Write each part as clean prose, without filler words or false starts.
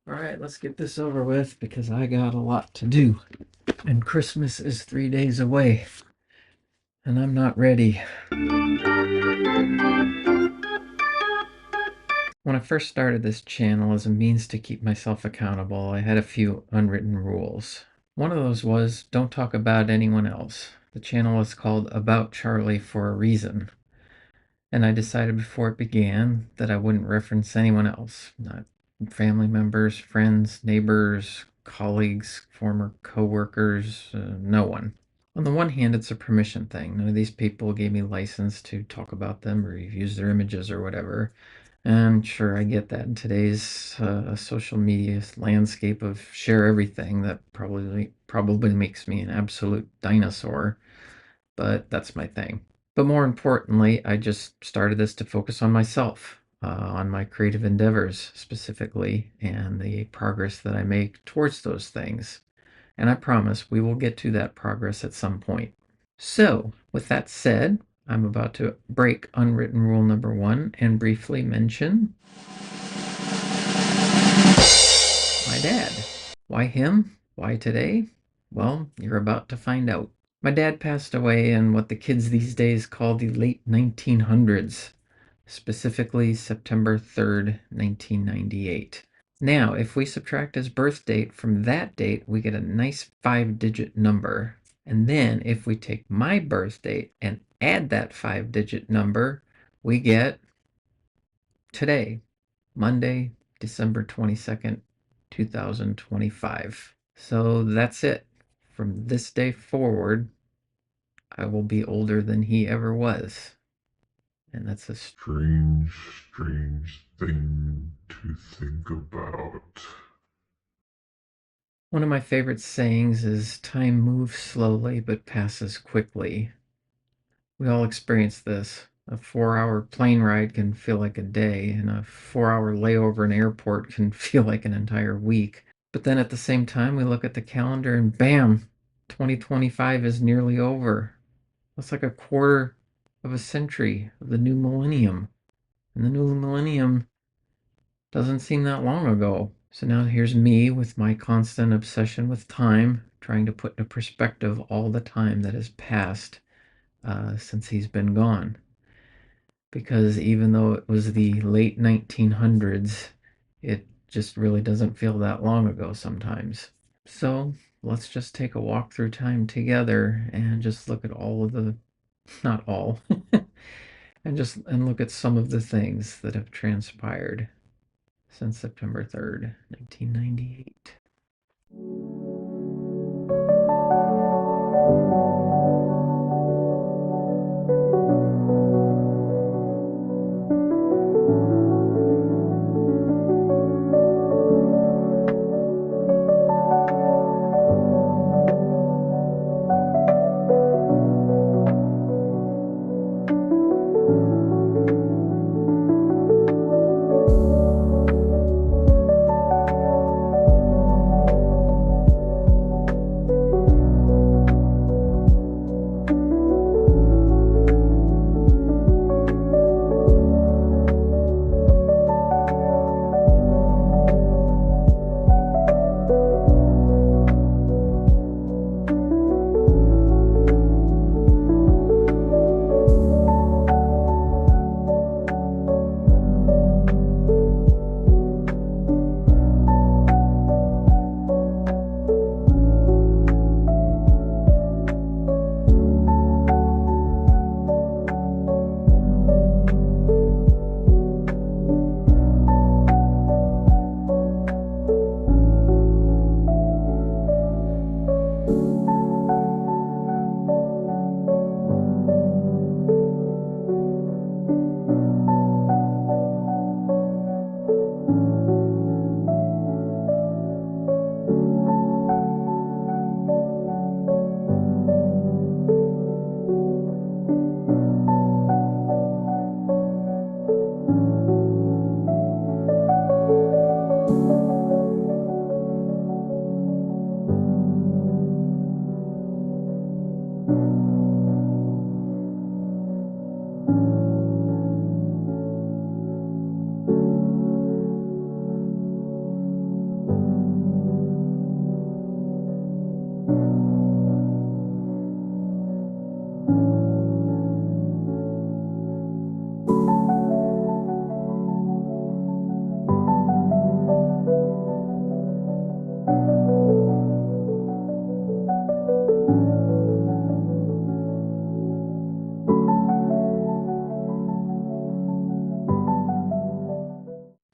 All right, let's get this over with because I got a lot to do. And Christmas is 3 days away. And I'm not ready. When I first started this channel as a means to keep myself accountable, I had a few unwritten rules. One of those was don't talk about anyone else. The channel was called About Charlie for a reason. And I decided before it began that I wouldn't reference anyone else, not family members, friends, neighbors, colleagues, former co-workers, no one. On the one hand, it's a permission thing. None of these people gave me license to talk about them or use their images or whatever. And sure, I get that in today's social media landscape of share everything that probably makes me an absolute dinosaur, but that's my thing. But more importantly, I just started this to focus on myself, on my creative endeavors specifically, and the progress that I make towards those things. And I promise we will get to that progress at some point. So, with that said, I'm about to break unwritten rule number 1 and briefly mention my dad. Why him? Why today? Well, you're about to find out. My dad passed away in what the kids these days call the late 1900s, specifically September 3rd, 1998. Now, if we subtract his birth date from that date, we get a nice 5-digit number. And then if we take my birth date and add that 5-digit number, we get today, Monday, December 22nd, 2025. So that's it. From this day forward, I will be older than he ever was. And that's a strange thing to think about. One of my favorite sayings is time moves slowly but passes quickly. We all experience this. A 4-hour plane ride can feel like a day, and a 4-hour layover in an airport can feel like an entire week. But then at the same time, we look at the calendar and bam, 2025 is nearly over. That's like a quarter of a century of the new millennium. And the new millennium doesn't seem that long ago. So now here's me with my constant obsession with time, trying to put into perspective all the time that has passed since he's been gone. Because even though it was the late 1900s, it just really doesn't feel that long ago sometimes. So let's just take a walk through time together and just look at all of the, not all, and look at some of the things that have transpired since September 3rd, 1998.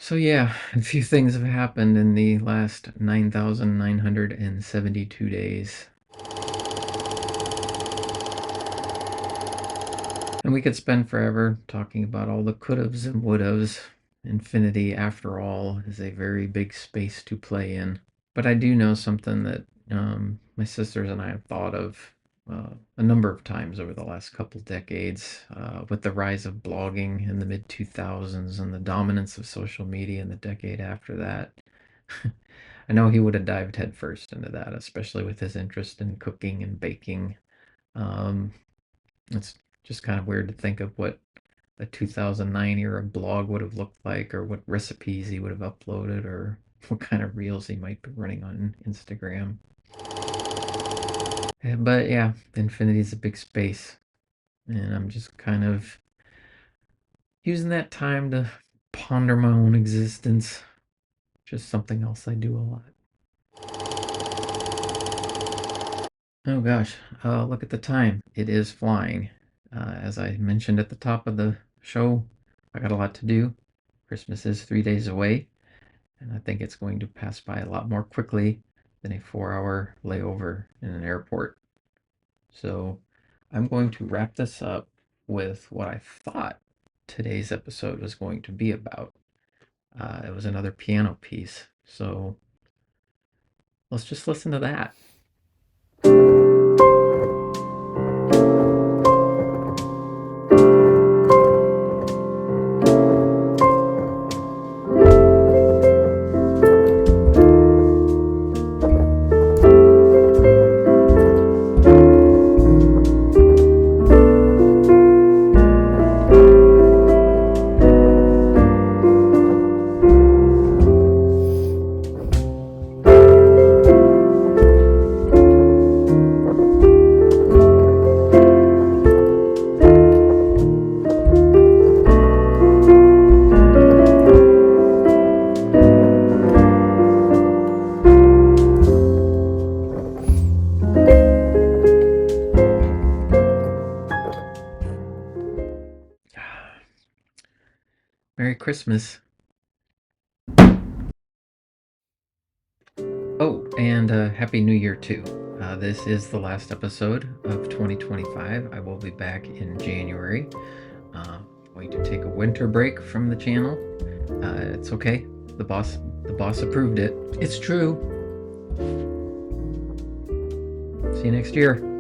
So, yeah, a few things have happened in the last 9,972 days. And we could spend forever talking about all the could'ves and would'ves. Infinity, after all, is a very big space to play in. But I do know something that my sisters and I have thought of a number of times over the last couple decades, with the rise of blogging in the mid 2000s and the dominance of social media in the decade after that. I know he would have dived headfirst into that, especially with his interest in cooking and baking. Um, it's just kind of weird to think of what a 2009 era blog would have looked like, or what recipes he would have uploaded, or what kind of reels he might be running on Instagram. But yeah, infinity is a big space, and I'm just kind of using that time to ponder my own existence. Just something else I do a lot. Oh gosh, look at the time. It is flying. As I mentioned at the top of the show, I got a lot to do. Christmas is 3 days away, and I think it's going to pass by a lot more quickly than a 4 hour layover in an airport. So I'm going to wrap this up with what I thought today's episode was going to be about. It was another piano piece. So let's just listen to that. Merry Christmas. Oh, and Happy New Year, too. This is the last episode of 2025. I will be back in January. Going to take a winter break from the channel. It's okay. The boss approved it. It's true. See you next year.